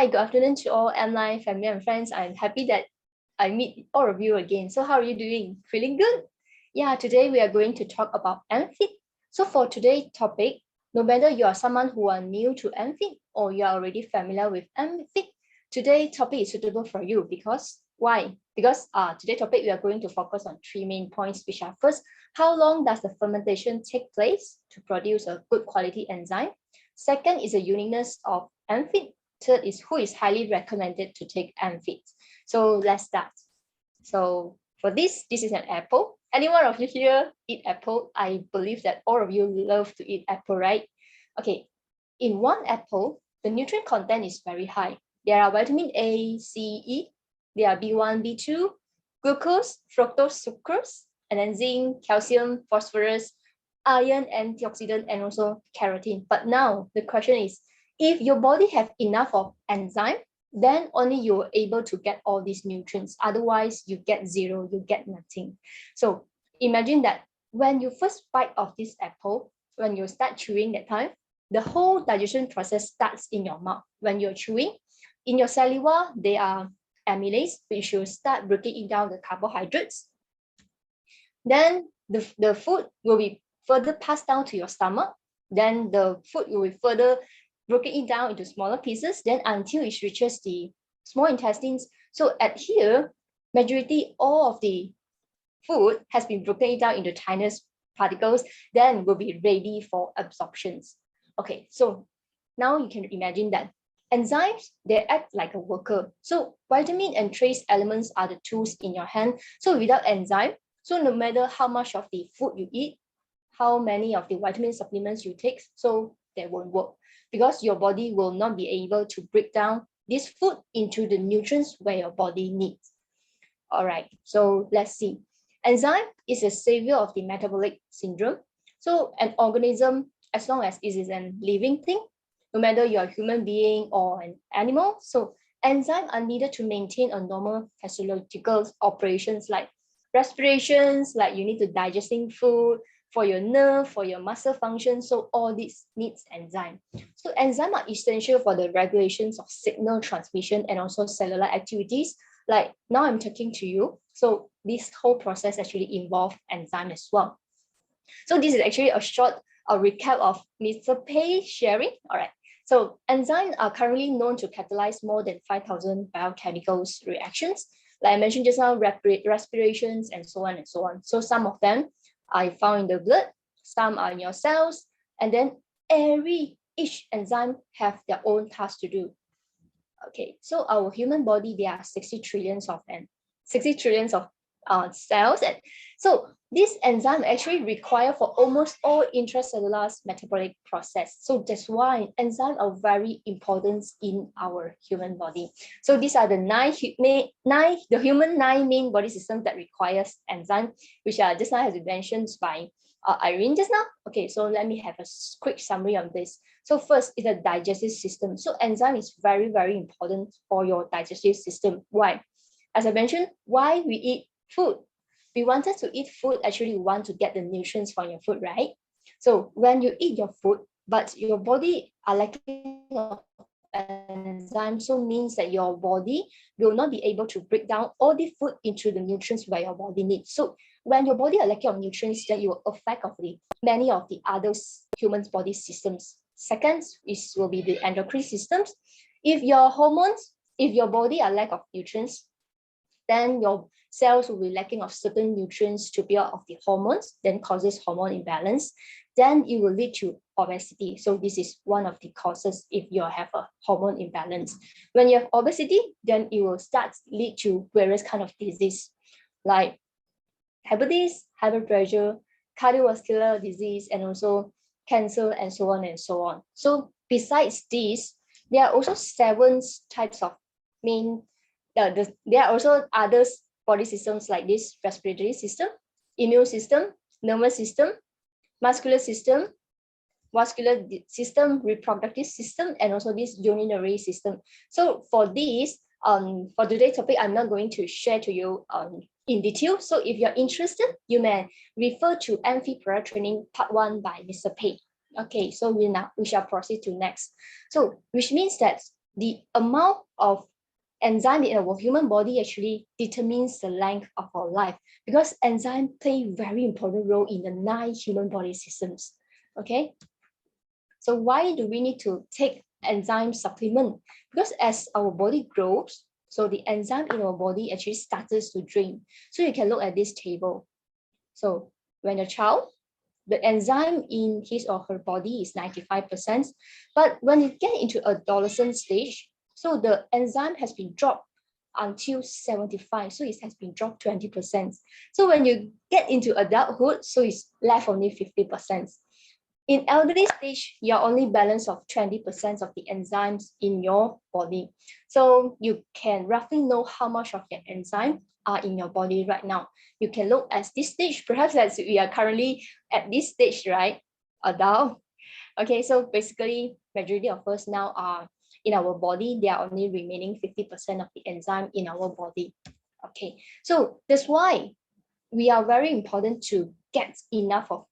Hi, good afternoon to all online family and friends. I'm happy that I meet all of you again. So how are you doing? Feeling good? Yeah, today we are going to talk about AmFit. So for today's topic, no matter you are someone who are new to AmFit or you are already familiar with AmFit, today's topic is suitable for you because why? Because today's topic we are going to focus on three main points, which are first, how long does the fermentation take place to produce a good quality enzyme? Second is the uniqueness of AmFit. Third is who is highly recommended to take AmFit. So let's start. So for this is an apple. Any one of you here eat apple? I believe that all of you love to eat apple, right? Okay, in one apple, the nutrient content is very high. There are vitamin A, C, E. There are B1, B2, glucose, fructose, sucrose, and then zinc, calcium, phosphorus, iron, antioxidant, and also carotene. But now the question is, if your body have enough of enzyme, then only you're able to get all these nutrients. Otherwise, you get zero, you get nothing. So imagine that when you first bite of this apple, when you start chewing that time, the whole digestion process starts in your mouth. When you're chewing, in your saliva, there are amylase, which will start breaking down the carbohydrates. Then the food will be further passed down to your stomach. Then the food will be further broken it down into smaller pieces, then until it reaches the small intestines. So at here, majority all of the food has been broken down into tiniest particles, then will be ready for absorptions. Okay, so now you can imagine that enzymes, they act like a worker. So vitamin and trace elements are the tools in your hand. So without enzyme, so no matter how much of the food you eat, how many of the vitamin supplements you take, so they won't work because your body will not be able to break down this food into the nutrients where your body needs. All right, so let's see. Enzyme is a savior of the metabolic syndrome. So an organism, as long as it is a living thing, no matter you're a human being or an animal, so enzymes are needed to maintain a normal physiological operations like respirations, like you need to digesting food, for your nerve, for your muscle function. So all this needs enzyme. So enzymes are essential for the regulations of signal transmission and also cellular activities. Like now I'm talking to you. So this whole process actually involves enzyme as well. So this is actually a short recap of Mr. Pei sharing. All right. So enzymes are currently known to catalyze more than 5,000 biochemical reactions. Like I mentioned just now, respirations and so on and so on. So some of them are found in the blood, some are in your cells, and then each enzyme have their own task to do. Okay, so our human body, there are 60 trillions of cells, and so this enzyme actually require for almost all intracellular metabolic process. So that's why enzymes are very important in our human body. So these are the nine main body systems that requires enzyme, which are just now has been mentioned by Irene just now. Okay, so let me have a quick summary on this. So first is the digestive system. So enzyme is very, very important for your digestive system. Why? As I mentioned, why we eat food. We wanted to eat food, actually we want to get the nutrients from your food, right? So when you eat your food, but your body are lacking of enzyme, so means that your body will not be able to break down all the food into the nutrients where your body needs. So when your body are lacking of nutrients, then it will affect of many of the other human body systems. Second will be the endocrine systems. If your hormones, if your body are lack of nutrients, then your cells will be lacking of certain nutrients to build of the hormones, then causes hormone imbalance. Then it will lead to obesity. So this is one of the causes if you have a hormone imbalance. When you have obesity, then it will start lead to various kind of disease like diabetes, high blood pressure, cardiovascular disease, and also cancer, and so on and so on. So besides this, there are also 7 types of main there are also other body systems like this: respiratory system, immune system, nervous system, muscular system, vascular system, reproductive system, and also this urinary system. So for this, for today's topic, I'm not going to share to you in detail. So if you're interested, you may refer to AmFit Product Training Part 1 by Mr. Pei. Okay, so we shall proceed to next. So which means that the amount of enzyme in our human body actually determines the length of our life, because enzyme play a very important role in the 9 human body systems. Okay, so why do we need to take enzyme supplement? Because as our body grows, so the enzyme in our body actually starts to drain. So you can look at this table. So when a child, the enzyme in his or her body is 95%, but when you get into adolescent stage, so the enzyme has been dropped until 75, so it has been dropped 20%. So when you get into adulthood, so it's left only 50%. In elderly stage, you're only balance of 20% of the enzymes in your body. So you can roughly know how much of your enzyme are in your body right now. You can look at this stage, perhaps as we are currently at this stage, right? Adult. Okay, so basically, majority of us now are in our body, they are only remaining 50% of the enzyme in our body. Okay, so that's why we are very important to get enough of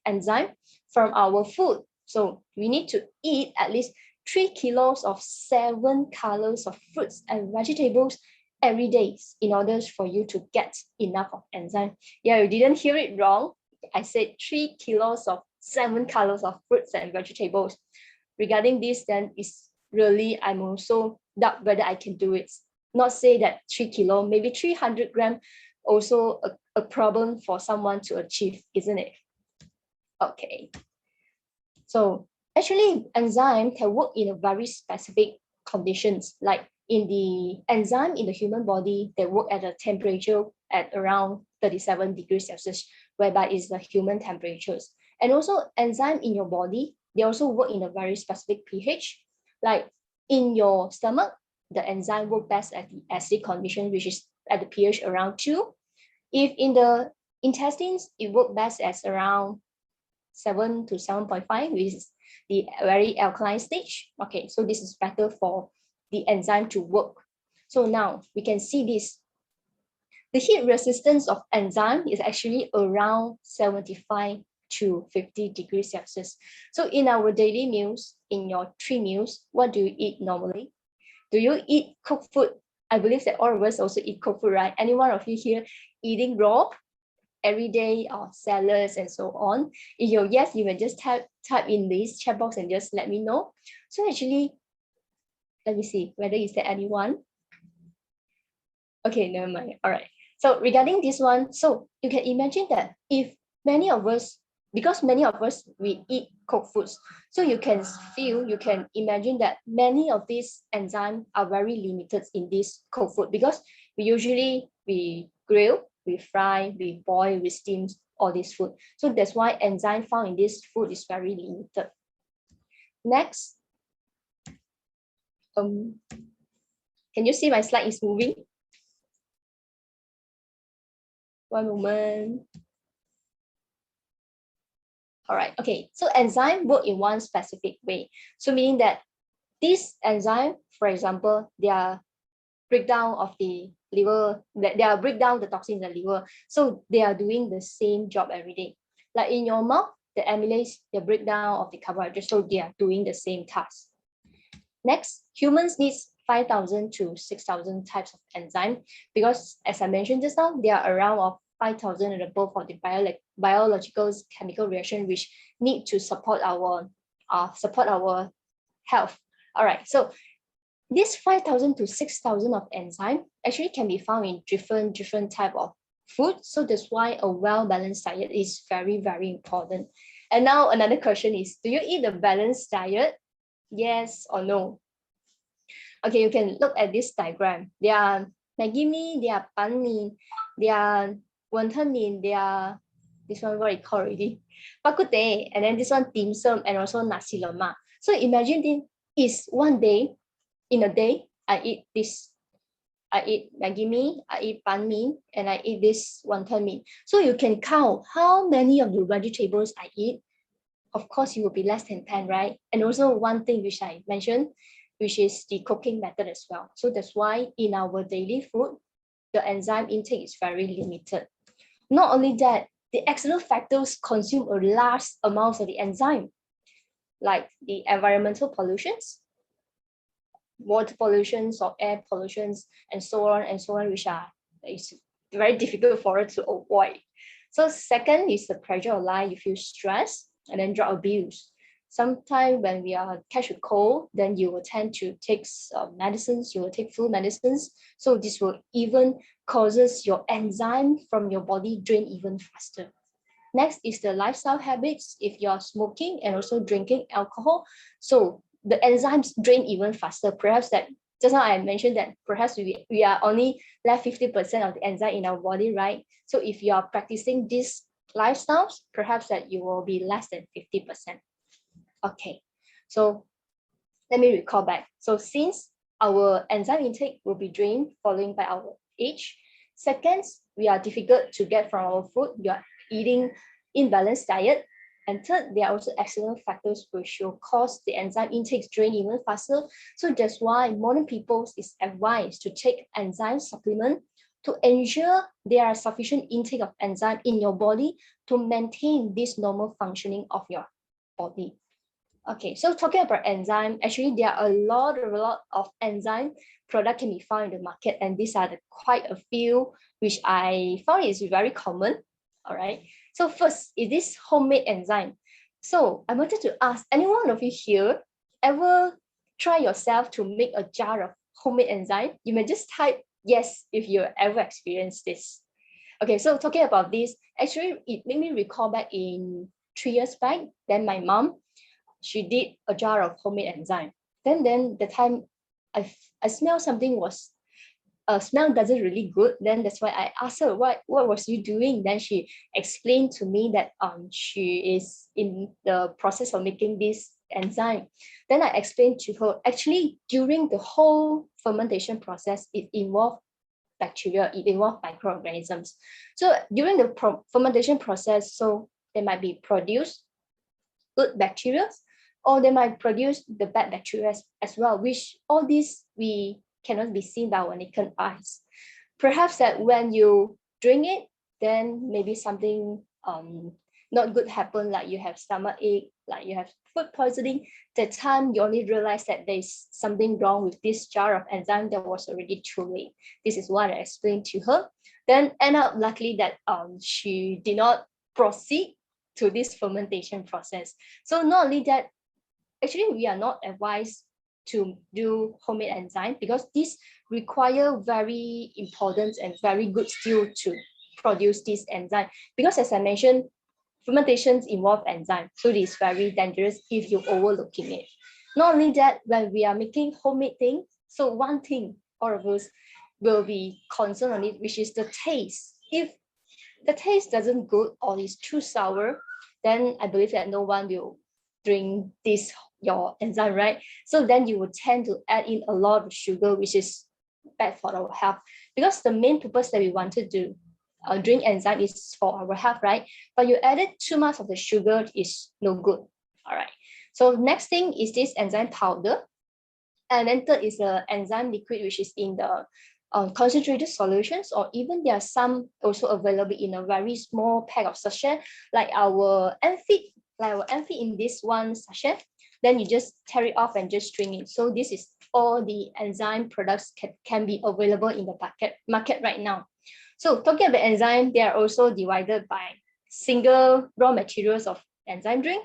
enzyme from our food. So we need to eat at least 3 kilos of 7 colors of fruits and vegetables every day in order for you to get enough of enzyme. Yeah, you didn't hear it wrong. I said 3 kilos of 7 colors of fruits and vegetables. Regarding this, then is really, I'm also doubt whether I can do it. Not say that 3 kilo, maybe 300 grams, also a problem for someone to achieve, isn't it? Okay. So actually, enzyme can work in a very specific conditions. Like in the enzyme in the human body, they work at a temperature at around 37 degrees Celsius, whereby it's the human temperatures. And also enzyme in your body, they also work in a very specific pH. Like in your stomach, the enzyme work best at the acidic condition, which is at the pH around 2. If in the intestines, it work best as around 7 to 7.5, which is the very alkaline stage. Okay, so this is better for the enzyme to work. So now we can see this. The heat resistance of enzyme is actually around 75 to 50 degrees Celsius. So in our daily meals, in your 3 meals, what do you eat normally? Do you eat cooked food? I believe that all of us also eat cooked food, right? Any one of you here eating raw every day, or salads and so on? If you're yes, you can just type in this chat box and just let me know. So actually, let me see whether is there anyone. Okay, never mind. All right. So regarding this one, so you can imagine that if many of us, because many of us, we eat cooked foods, so you can feel, you can imagine that many of these enzymes are very limited in this cooked food, because we grill, we fry, we boil, we steam all this food. So that's why enzyme found in this food is very limited. Next, can you see my slide is moving? One moment. All right, okay, so enzyme work in one specific way. So meaning that this enzyme, for example, they are breakdown of the liver, they are break down the toxin in the liver. So they are doing the same job every day. Like in your mouth, the amylase, the breakdown of the carbohydrates, so they are doing the same task. Next, humans need 5,000 to 6,000 types of enzyme, because as I mentioned just now, there are around of 5,000 and above for the biological chemical reaction which need to support our health. All right, so this 5,000 to 6,000 of enzyme actually can be found in different type of food. So that's why a well-balanced diet is very, very important. And now another question is, do you eat a balanced diet? Yes or no? Okay, you can look at this diagram. There are Maggi mee, there are banh mi, there are wonton mee, there are, this one what you call already, bak kut teh, and then this one dim sum, and also nasi lemak. So imagine this is one day, in a day, I eat this. I eat Maggi mee, I eat banh mi, and I eat this wonton mee. So you can count how many of the vegetables I eat. Of course, it will be less than 10, right? And also one thing which I mentioned, which is the cooking method as well. So that's why in our daily food, the enzyme intake is very limited. Not only that, the external factors consume a large amount of the enzyme, like the environmental pollutions, water pollutions or air pollutions and so on, which are it's very difficult for us to avoid. So second is the pressure of life. You feel stress, and then drug abuse. Sometimes when we are catch a cold, then you will tend to take medicines, you will take flu medicines. So this will even causes your enzyme from your body drain even faster. Next is the lifestyle habits. If you're smoking and also drinking alcohol, so the enzymes drain even faster. Perhaps that just now I mentioned that perhaps we are only left 50% of the enzyme in our body, right? So if you are practicing these lifestyles, perhaps that you will be less than 50%. Okay, so let me recall back. So since our enzyme intake will be drained following by our age, second, we are difficult to get from our food. You are eating imbalanced diet. And third, there are also external factors which will cause the enzyme intake drain even faster. So that's why modern people is advised to take enzyme supplement to ensure there are sufficient intake of enzyme in your body to maintain this normal functioning of your body. Okay, so talking about enzyme, actually there are a lot of enzyme product can be found in the market, and these are quite a few which I found is very common. All right. So first is this homemade enzyme. So I wanted to ask, any one of you here ever try yourself to make a jar of homemade enzyme? You may just type yes if you ever experienced this. Okay, so talking about this, actually it made me recall back in 3 years back. Then my mom, she did a jar of homemade enzyme. Then the time I smelled something was smell doesn't really good. Then that's why I asked her what was you doing. Then she explained to me that she is in the process of making this enzyme. Then I explained to her, actually during the whole fermentation process, it involved bacteria, it involved microorganisms. So during the fermentation process, so they might be produced good bacteria, or they might produce the bad bacteria as well, which all these we cannot be seen by our naked eyes. Perhaps that when you drink it, then maybe something not good happen, like you have stomach ache, like you have food poisoning. The time you only realize that there's something wrong with this jar of enzyme that was already too late. This is what I explained to her. Then end up luckily that she did not proceed to this fermentation process. So not only that, actually we are not advised to do homemade enzyme because this require very important and very good skill to produce this enzyme. Because as I mentioned, fermentations involve enzyme, so it is very dangerous if you're overlooking it. Not only that, when we are making homemade things, so one thing all of us will be concerned on it, which is the taste. If the taste doesn't good or is too sour, then I believe that no one will drink this your enzyme, right? So then you will tend to add in a lot of sugar, which is bad for our health. Because the main purpose that we wanted to drink enzyme is for our health, right? But you added too much of the sugar is no good. All right. So next thing is this enzyme powder. And then third is the enzyme liquid, which is in the concentrated solutions, or even there are some also available in a very small pack of sachet, like our AmFit, in this one sachet. Then you just tear it off and just drink it. So this is all the enzyme products can be available in the market right now. So talking about enzyme, they are also divided by single raw materials of enzyme drink.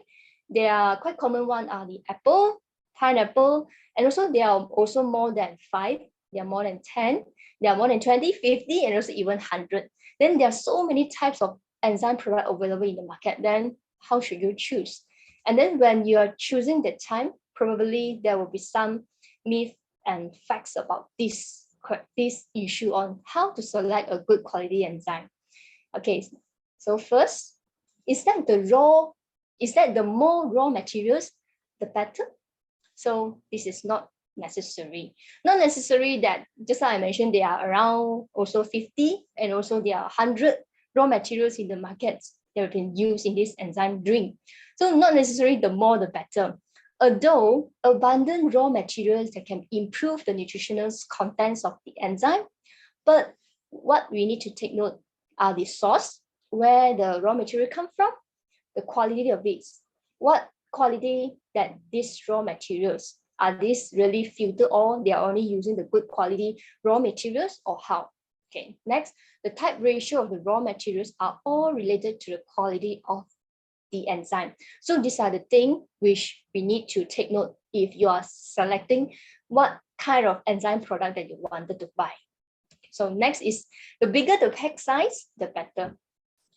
They are quite common one are the apple, pineapple, and also there are also more than 5. There are more than 10. There are more than 20, 50, and also even 100. Then there are so many types of enzyme product available in the market. Then how should you choose? And then when you are choosing the time, probably there will be some myth and facts about this issue on how to select a good quality enzyme. Okay, so first, is that the more raw materials, the better? So this is not necessary. Not necessary that just like I mentioned, there are around also 50 and also there are 100 raw materials in the market that have been used in this enzyme drink. So not necessarily the more the better. Although abundant raw materials that can improve the nutritional contents of the enzyme, but what we need to take note are the source, where the raw material come from, the quality of it, what quality that these raw materials. Are these really filtered, or they are only using the good quality raw materials, or how? Okay, next, the type ratio of the raw materials are all related to the quality of the enzyme. So these are the things which we need to take note if you are selecting what kind of enzyme product that you wanted to buy. So next is, the bigger the pack size, the better.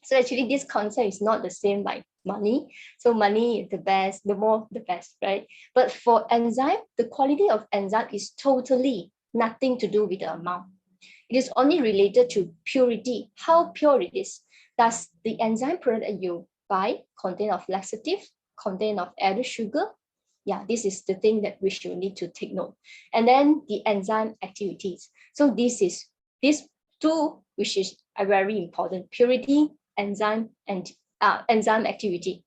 So actually this concept is not the same like money. So money is the best, the more the best, right? But for enzyme, the quality of enzyme is totally nothing to do with the amount. It is only related to purity, how pure it is. Does the enzyme product that you buy contain of laxative, contain of added sugar? Yeah, this is the thing that we should need to take note. And then the enzyme activities. So these two, which is a very important: purity, enzyme, and enzyme activity.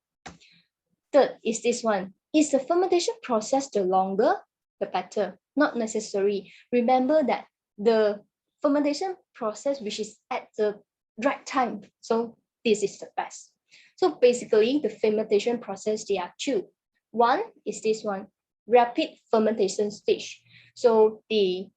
Third is this one. Is the fermentation process the longer, the better? Not necessary. Remember that the fermentation process which is at the right time. So this is the best. So basically, the fermentation process, there are two. One is this one, rapid fermentation stage. So the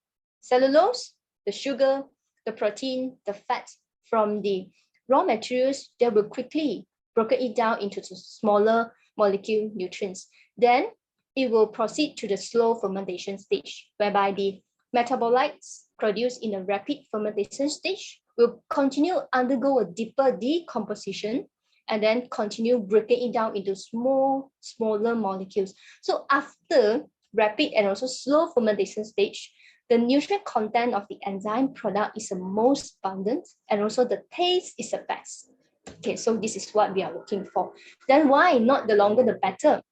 cellulose, the sugar, the protein, the fat from the raw materials, they will quickly broken it down into the smaller molecule nutrients. Then it will proceed to the slow fermentation stage, whereby the metabolites produced in a rapid fermentation stage will continue undergo a deeper decomposition and then continue breaking it down into smaller molecules. So after rapid and also slow fermentation stage, the nutrient content of the enzyme product is the most abundant, and also the taste is the best. Okay, so this is what we are looking for. Then why not the longer the better?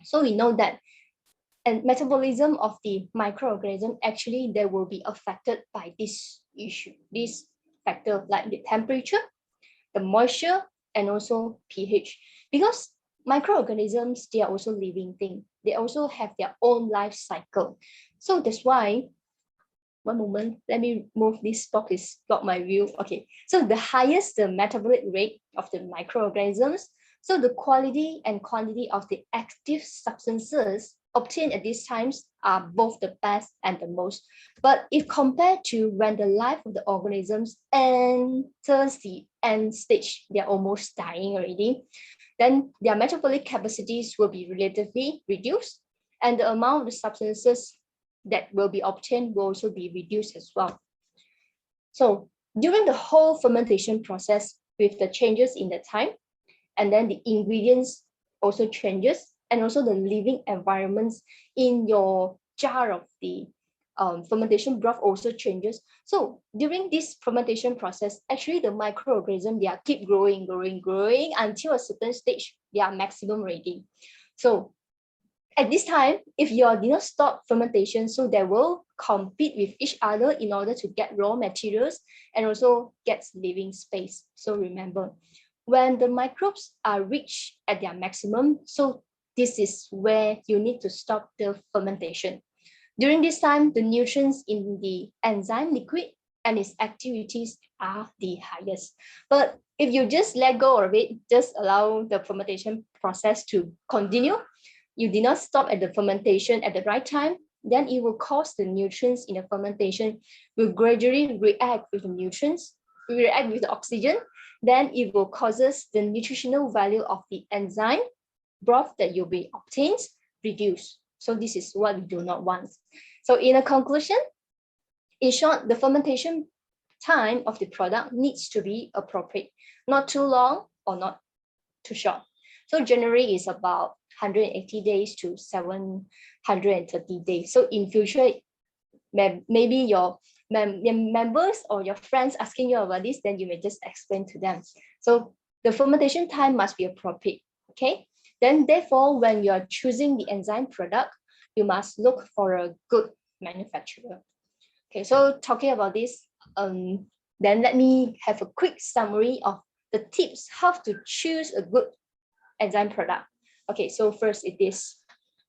So we know that and metabolism of the microorganism, actually they will be affected by this issue, this factor, like the temperature, the moisture, and also pH. Because microorganisms, they are also living things. They also have their own life cycle. So that's why, one moment, let me move this box, is block my view. Okay, so the highest the metabolic rate of the microorganisms, so the quality and quantity of the active substances obtained at these times are both the best and the most. But if compared to when the life of the organisms enters the end stage, they're almost dying already, then their metabolic capacities will be relatively reduced, and the amount of the substances that will be obtained will also be reduced as well. So during the whole fermentation process, with the changes in the time, and then the ingredients also changes, and also the living environments in your jar of the fermentation broth also changes. So during this fermentation process, actually the microorganism, they are keep growing until a certain stage, they are maximum ready. So at this time, if you did not stop fermentation, so they will compete with each other in order to get raw materials and also get living space. So remember, when the microbes are reached at their maximum, so this is where you need to stop the fermentation. During this time, the nutrients in the enzyme liquid and its activities are the highest. But if you just let go of it, just allow the fermentation process to continue, you did not stop at the fermentation at the right time, then it will cause the nutrients in the fermentation will gradually react with the nutrients, react with the oxygen, then it will causes the nutritional value of the enzyme broth that you'll be obtained reduce. So this is what we do not want. So in a conclusion, in short, the fermentation time of the product needs to be appropriate, not too long or not too short. So generally it's about 180 days to 730 days. So in future, maybe your members or your friends asking you about this, then you may just explain to them. So the fermentation time must be appropriate, okay? Then therefore, when you're choosing the enzyme product, you must look for a good manufacturer. Okay, so talking about this, then let me have a quick summary of the tips how to choose a good enzyme product. Okay, so first it is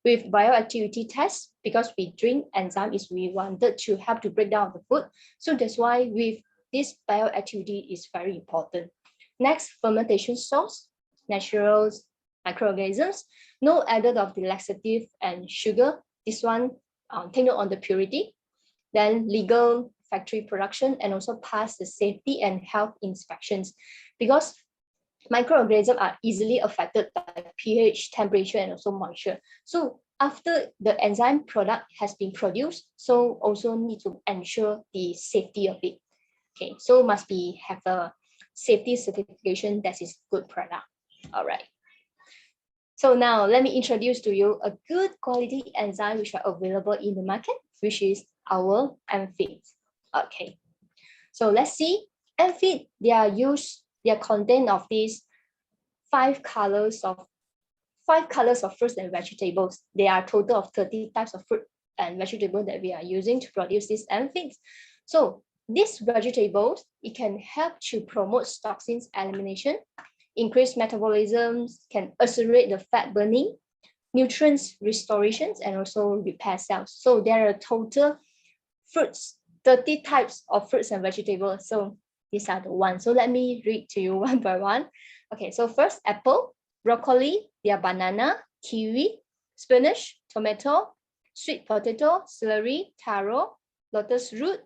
with bioactivity tests, because we drink enzyme is we wanted to help to break down the food. So that's why with this bioactivity is very important. Next, fermentation source, natural microorganisms, no added of the laxative and sugar. this one, take note on the purity, then legal factory production, and also pass the safety and health inspections, because microorganisms are easily affected by pH, temperature, and also moisture. So after the enzyme product has been produced, so also need to ensure the safety of it. Okay, so must be have a safety certification that is good product. All right. So now let me introduce to you a good quality enzyme which are available in the market, which is our AmFit. Okay, so let's see. AmFit, they are content of these five colors of fruits and vegetables. There are a total of 30 types of fruit and vegetable that we are using to produce these AmFits. So these vegetables, it can help to promote toxins elimination, increase metabolism, can accelerate the fat burning, nutrients restorations, and also repair cells. So there are total fruits, 30 types of fruits and vegetables. So these are the ones. So let me read to you one by one. Okay, so first, apple, broccoli, they are banana, kiwi, spinach, tomato, sweet potato, celery, taro, lotus root,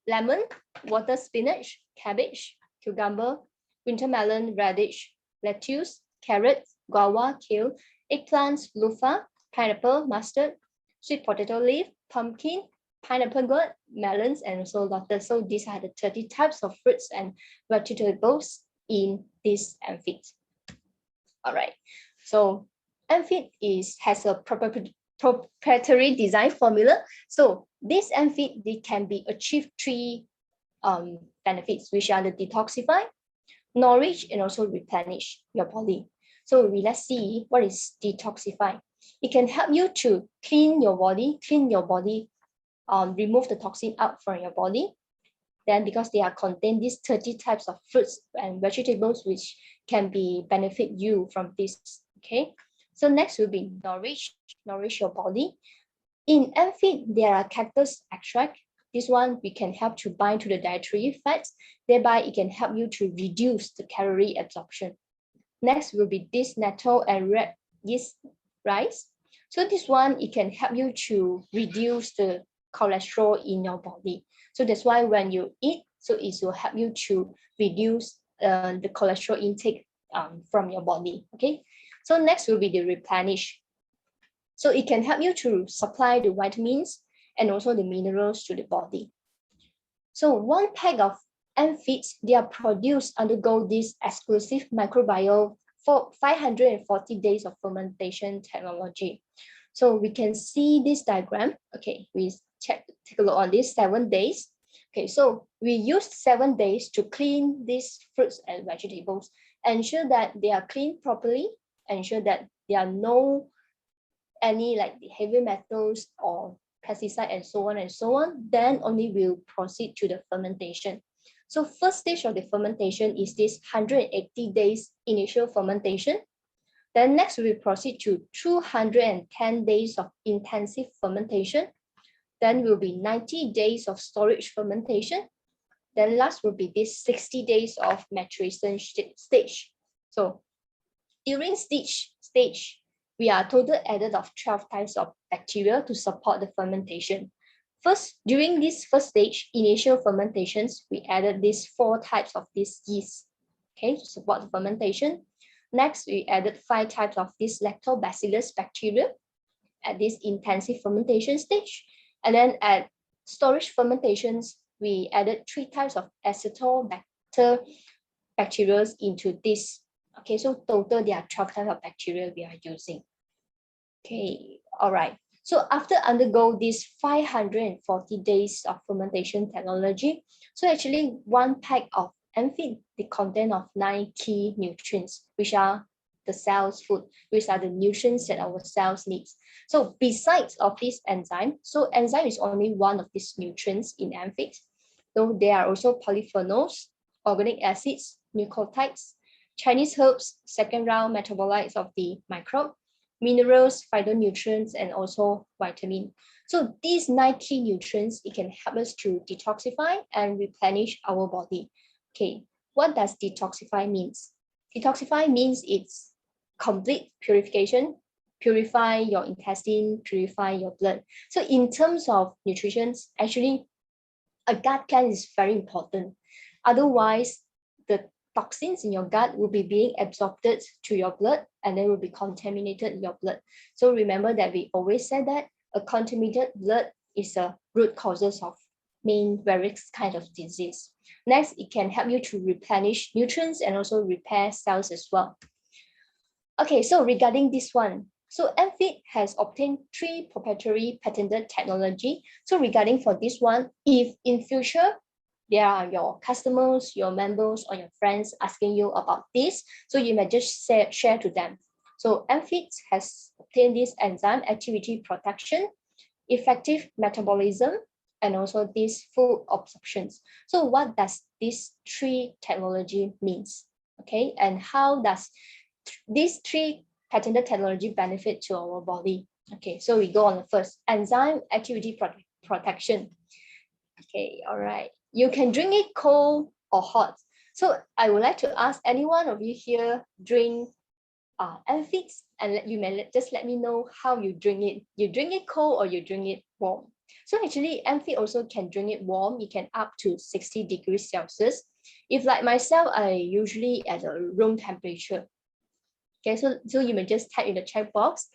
lemon, water spinach, cabbage, cucumber, winter melon, radish, lettuce, carrot, guava, kale, eggplants, loofah, pineapple, mustard, sweet potato leaf, pumpkin, pineapple gourd, melons, and also lotus. So these are the 30 types of fruits and vegetables in this AmFit. All right. So AmFit has a proprietary design formula. So this AmFit, they can be achieved three benefits, which are the detoxify, nourish, and also replenish your body. So let's see what is detoxify. It can help you to clean your body, remove the toxin out from your body. Then because they are contain these 30 types of fruits and vegetables which can be benefit you from this. Okay. So next will be nourish your body. In AmFit, there are cactus extract. This one we can help to bind to the dietary fats, thereby it can help you to reduce the calorie absorption. Next will be this nettle and red yeast rice. So this one, it can help you to reduce the cholesterol in your body. So that's why when you eat, so it will help you to reduce the cholesterol intake from your body. Okay. So next will be the replenish. So it can help you to supply the vitamins and also the minerals to the body. So one pack of AmFits, they are produced undergo this exclusive microbiome for 540 days of fermentation technology. So we can see this diagram. Okay, we take a look on this 7 days. Okay, so we used 7 days to clean these fruits and vegetables, ensure that they are cleaned properly, ensure that there are no any like the heavy metals or pesticide and so on, then only we'll proceed to the fermentation. So first stage of the fermentation is this 180 days initial fermentation. Then next we proceed to 210 days of intensive fermentation. Then will be 90 days of storage fermentation. Then last will be this 60 days of maturation stage. So during stage, we are total added of 12 types of bacteria to support the fermentation. First, during this first stage, initial fermentations, we added these 4 types of this yeast, okay, to support the fermentation. Next, we added 5 types of this lactobacillus bacteria at this intensive fermentation stage. And then at storage fermentations, we added 3 types of acetobacter bacteria into this. Okay, so total there are 12 types of bacteria we are using. Okay, all right. So after undergo these 540 days of fermentation technology, so actually one pack of AmFit, the content of 9 key nutrients, which are the cell's food, which are the nutrients that our cells needs. So besides of this enzyme, so enzyme is only one of these nutrients in AmFit. So there are also polyphenols, organic acids, nucleotides, Chinese herbs, second round metabolites of the microbe, minerals, phytonutrients, and also vitamin. So these 9 key nutrients, it can help us to detoxify and replenish our body. Okay, what does detoxify means? Detoxify means it's complete purification, purify your intestine, purify your blood. So in terms of nutrition, actually, a gut cleanse is very important. Otherwise, the toxins in your gut will be being absorbed to your blood and then will be contaminated in your blood. So remember that we always said that a contaminated blood is a root causes of main various kind of disease. Next, it can help you to replenish nutrients and also repair cells as well. Okay, so regarding this one, so AmFit has obtained 3 proprietary patented technology. So regarding for this one, if in future there are your customers, your members, or your friends asking you about this, so you may just share to them. So AmFit has obtained this enzyme activity protection, effective metabolism, and also this full absorptions. So what does this 3 technology means? Okay, and how does these 3 patented technology benefit to our body? Okay, so we go on the first, enzyme activity protection. Okay, all right. You can drink it cold or hot. So I would like to ask any one of you here drink AmFit, and you may just let me know how you drink it. You drink it cold or you drink it warm. So actually, AmFit also can drink it warm. You can up to 60 degrees Celsius. If like myself, I usually at a room temperature. Okay, so you may just type in the chat box.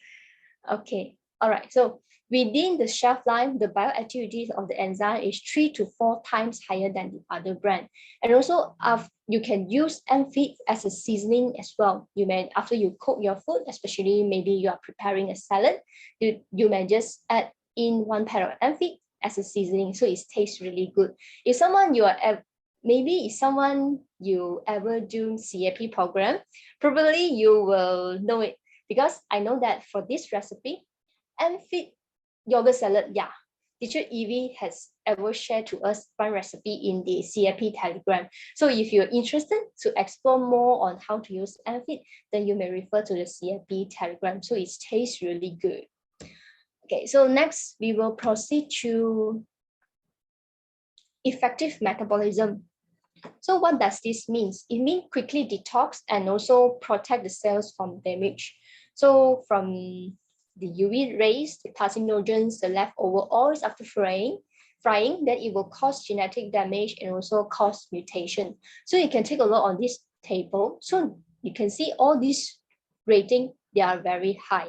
Okay, all right. So within the shelf life, the bioactivity of the enzyme is 3 to 4 times higher than the other brand. And also, you can use AmFit as a seasoning as well. You may, after you cook your food, especially maybe you are preparing a salad, you may just add in 1 pack of AmFit as a seasoning, so it tastes really good. If someone you ever do CAP program, probably you will know it, because I know that for this recipe, AmFit yogurt salad, yeah, teacher Evie has ever shared to us one recipe in the CAP Telegram. So if you're interested to explore more on how to use AmFit, then you may refer to the CAP Telegram. So it tastes really good. Okay, so next we will proceed to effective metabolism. So what does this mean? It means quickly detox and also protect the cells from damage. So from the UV rays, the carcinogens, the leftover oils after frying, then it will cause genetic damage and also cause mutation. So you can take a look on this table. So you can see all these rating, they are very high.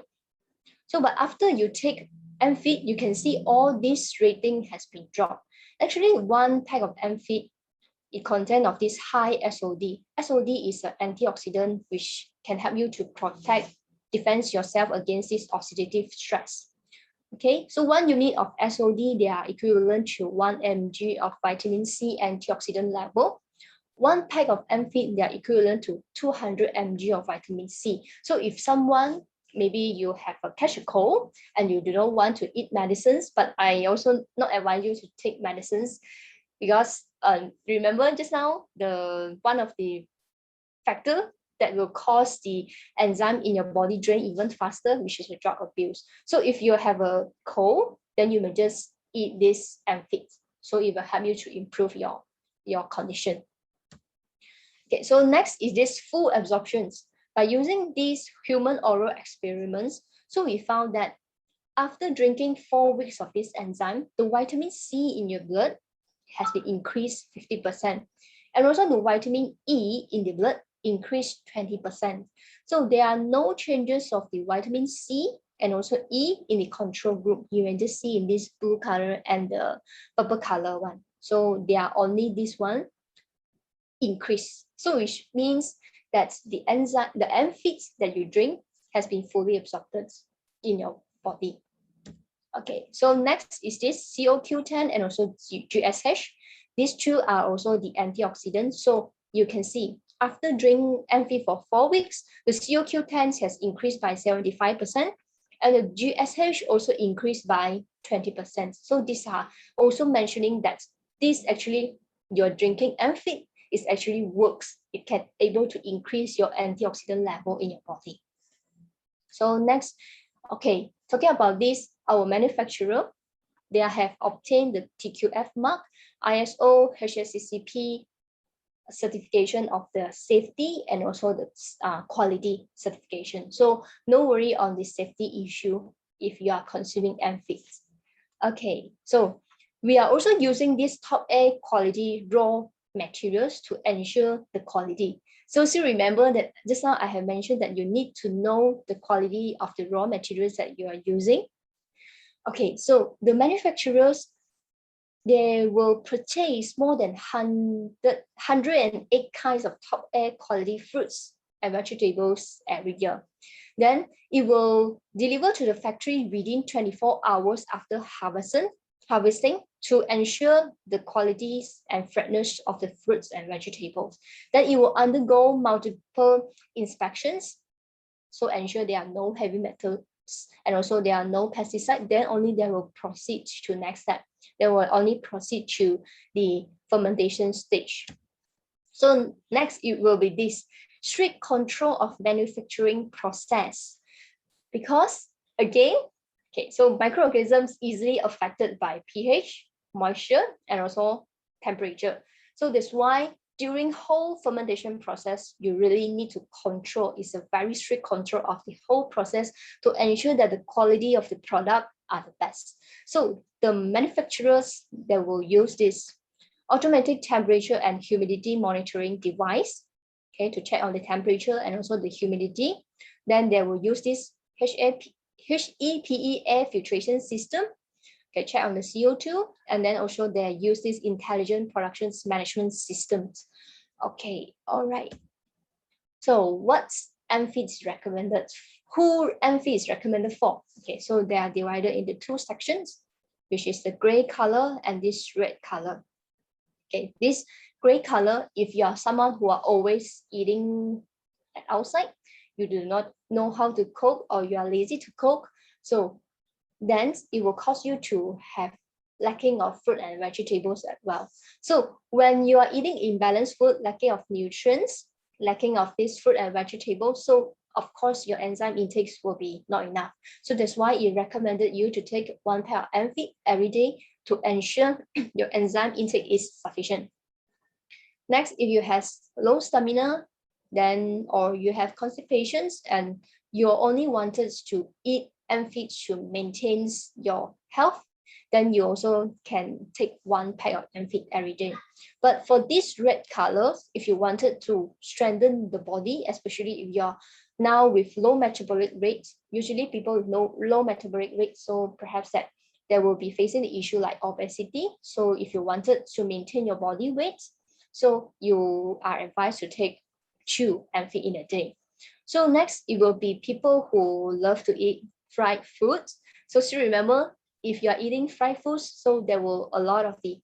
So but after you take AmFit, you can see all this rating has been dropped. Actually, 1 pack of AmFit, it contains of this high SOD. SOD is an antioxidant which can help you to protect, defend yourself against this oxidative stress. Okay, so 1 unit of SOD, they are equivalent to 1 mg of vitamin C antioxidant level. 1 pack of AmFit, they are equivalent to 200 mg of vitamin C. So if someone, maybe you have catch a cold and you do not want to eat medicines, but I also not advise you to take medicines, because remember just now, one of the factor that will cause the enzyme in your body drain even faster, which is the drug abuse. So if you have a cold, then you may just eat this AmFit. So it will help you to improve your condition. Okay, so next is this full absorptions. By using these human oral experiments, so we found that after drinking 4 weeks of this enzyme, the vitamin C in your blood has been increased 50%. And also the vitamin E in the blood increased 20%. So there are no changes of the vitamin C and also E in the control group. You may just see in this blue color and the purple color one. So they are only this one increase. So which means that the enzyme, the AmFit that you drink has been fully absorbed in your body. Okay, so next is this CoQ10 and also GSH. These 2 are also the antioxidants. So you can see after drinking AmFit for 4 weeks, the CoQ10 has increased by 75%, and the GSH also increased by 20%. So these are also mentioning that this actually, you're drinking AmFit, it actually works. It can able to increase your antioxidant level in your body. So next, okay, talking about this, our manufacturer, they have obtained the TQF mark, ISO, HACCP certification of the safety and also the quality certification. So no worry on the safety issue if you are consuming AmFit. Okay, so we are also using these top A quality raw materials to ensure the quality. So still remember that just now I have mentioned that you need to know the quality of the raw materials that you are using. Okay, so the manufacturers, they will purchase more than 108 kinds of top air quality fruits and vegetables every year. Then it will deliver to the factory within 24 hours after harvesting to ensure the qualities and freshness of the fruits and vegetables. Then it will undergo multiple inspections, so ensure there are no heavy metals and also there are no pesticides. Then only they will proceed to next step. They will only proceed to the fermentation stage. So next it will be this strict control of manufacturing process, because again, okay, so microorganisms easily affected by pH, moisture, and also temperature. So that's why during whole fermentation process, you really need to control. It's a very strict control of the whole process to ensure that the quality of the product are the best. So the manufacturers, they will use this automatic temperature and humidity monitoring device, okay, to check on the temperature and also the humidity. Then they will use this HEPA air filtration system, okay, check on the CO2, and then also they use this intelligent production management systems. Okay, all right. So what's AmFit recommended? Who AmFit is recommended for? Okay, so they are divided into two sections, which is the gray color and this red color. Okay, this gray color, if you are someone who are always eating outside, you do not know how to cook or you are lazy to cook, so then it will cause you to have lacking of fruit and vegetables as well. So when you are eating imbalanced food, lacking of nutrients, lacking of this fruit and vegetables, so of course your enzyme intakes will be not enough. So that's why it recommended you to take 1 pair of AmFit every day to ensure your enzyme intake is sufficient. Next, if you have low stamina, then or you have constipations and you only wanted to eat AmFit to maintain your health, then you also can take 1 pack of AmFit every day. But for these red colors, if you wanted to strengthen the body, especially if you're now with low metabolic rates, usually people with low metabolic rates, so perhaps that they will be facing the issue like obesity. So if you wanted to maintain your body weight, so you are advised to take 2 AmFit in a day. So next, it will be people who love to eat fried foods. So still remember, if you are eating fried foods, so there will a lot of the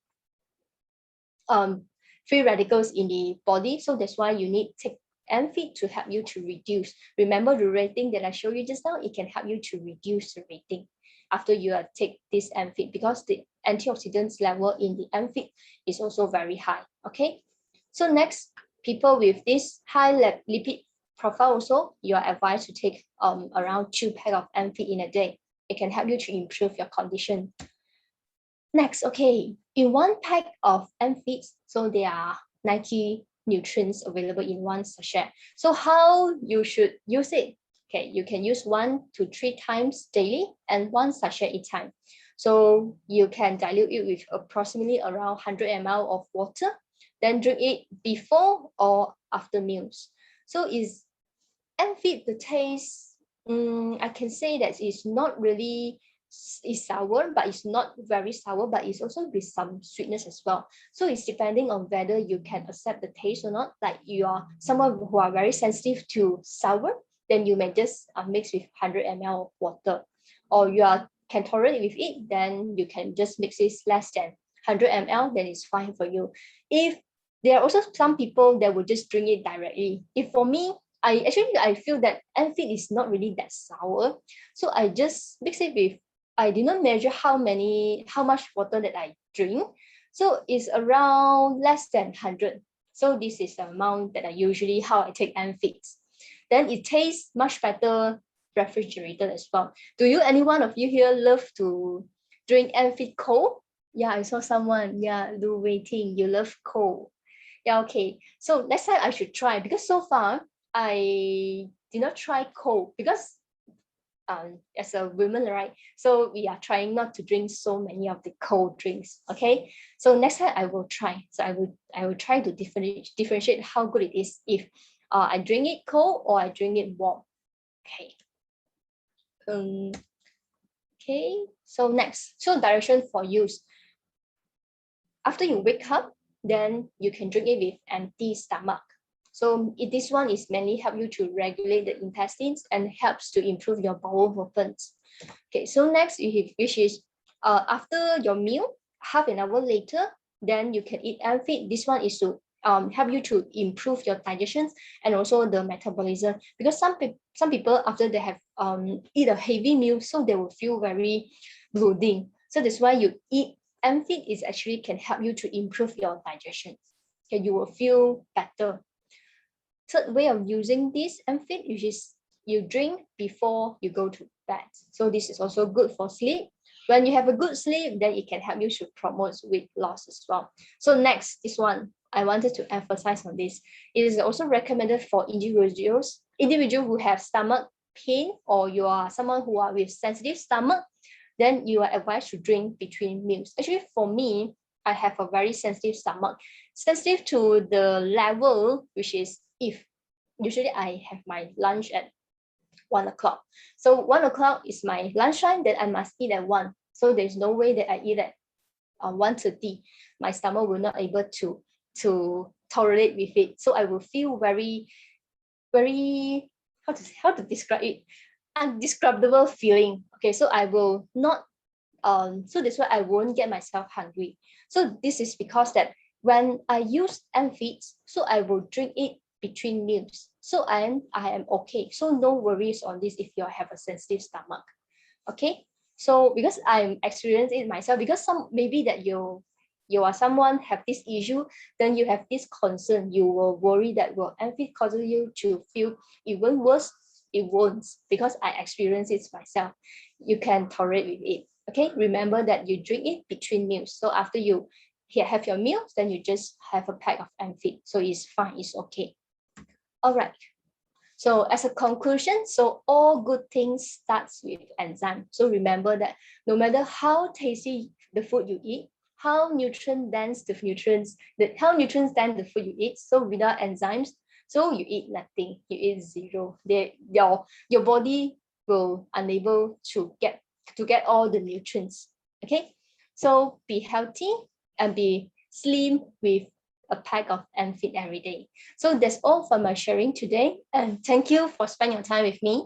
free radicals in the body. So that's why you need to take AmFit to help you to reduce. Remember the rating that I showed you just now, it can help you to reduce the rating after you take this AmFit, because the antioxidants level in the AmFit is also very high. Okay, so next, people with this high lipid profile also, you are advised to take around 2 packs of AmFit in a day. It can help you to improve your condition. Next, okay, in 1 pack of AmFit, so there are 90 nutrients available in 1 sachet. So how you should use it? Okay, you can use 1 to 3 times daily and 1 sachet each time. So you can dilute it with approximately around 100 ml of water, then drink it before or after meals. So is AmFit the taste? I can say that it's not really sour, but it's not very sour, but it's also with some sweetness as well. So it's depending on whether you can accept the taste or not. Like you are someone who are very sensitive to sour, then you may just mix with 100 ml of water, or you can tolerate with it, then you can just mix it less than 100 ml, then it's fine for you. If there are also some people that will just drink it directly. If for me, I feel that AmFit is not really that sour, so I just mix it with. I did not measure how much water that I drink, so it's around less than 100. So this is the amount that I usually how I take AmFit. Then it tastes much better refrigerated as well. Do you, any one of you here, love to drink AmFit cold? Yeah, I saw someone. Yeah, Lu Waiting, you love cold. Yeah, okay. So next time I should try, because so far I did not try cold, because as a woman, right? So we are trying not to drink so many of the cold drinks. Okay. So next time I will try. So I will try to differentiate how good it is if I drink it cold or I drink it warm. Okay. Um, okay. So next, so direction for use. After you wake up, then you can drink it with empty stomach. So this one is mainly help you to regulate the intestines and helps to improve your bowel movements. Okay, so next which is after your meal, half an hour later, then you can eat AmFit. This one is to help you to improve your digestion and also the metabolism, because some people after they have eat a heavy meal, so they will feel very bloating. So that's why you eat AmFit is actually can help you to improve your digestion. Okay, you will feel better. Third way of using this AmFit, which is you drink before you go to bed. So this is also good for sleep. When you have a good sleep, then it can help you to promote weight loss as well. So next, this one, I wanted to emphasize on this. It is also recommended for individuals who have stomach pain, or you are someone who are with sensitive stomach, then you are advised to drink between meals. Actually, for me, I have a very sensitive stomach, sensitive to the level, which is if usually I have my lunch at 1 o'clock. So 1 o'clock is my lunchtime, then I must eat at 1. So there's no way that I eat at 1:30. My stomach will not able to tolerate with it. So I will feel very, very, how to describe it? Undescribable feeling. Okay, so I will not so that's why I won't get myself hungry. So this is because that when I use AmFit, so I will drink it between meals. So I am okay. So no worries on this if you have a sensitive stomach. Okay. So because I'm experiencing it myself, because some maybe that you are someone have this issue, then you have this concern. You will worry that will AmFit causes you to feel even worse. It won't, because I experience it myself. You can tolerate with it. Okay, remember that you drink it between meals. So after you have your meals, then you just have a pack of AmFit. So it's fine, it's okay. All right. So as a conclusion, so all good things starts with enzyme. So remember that no matter how tasty the food you eat, how nutrient dense the nutrients, how nutrients dense the food you eat, so without enzymes, so you eat nothing, you eat zero. Your body will unable to get all the nutrients. Okay, so be healthy and be slim with a pack of AmFit every day. So that's all for my sharing today. And thank you for spending your time with me.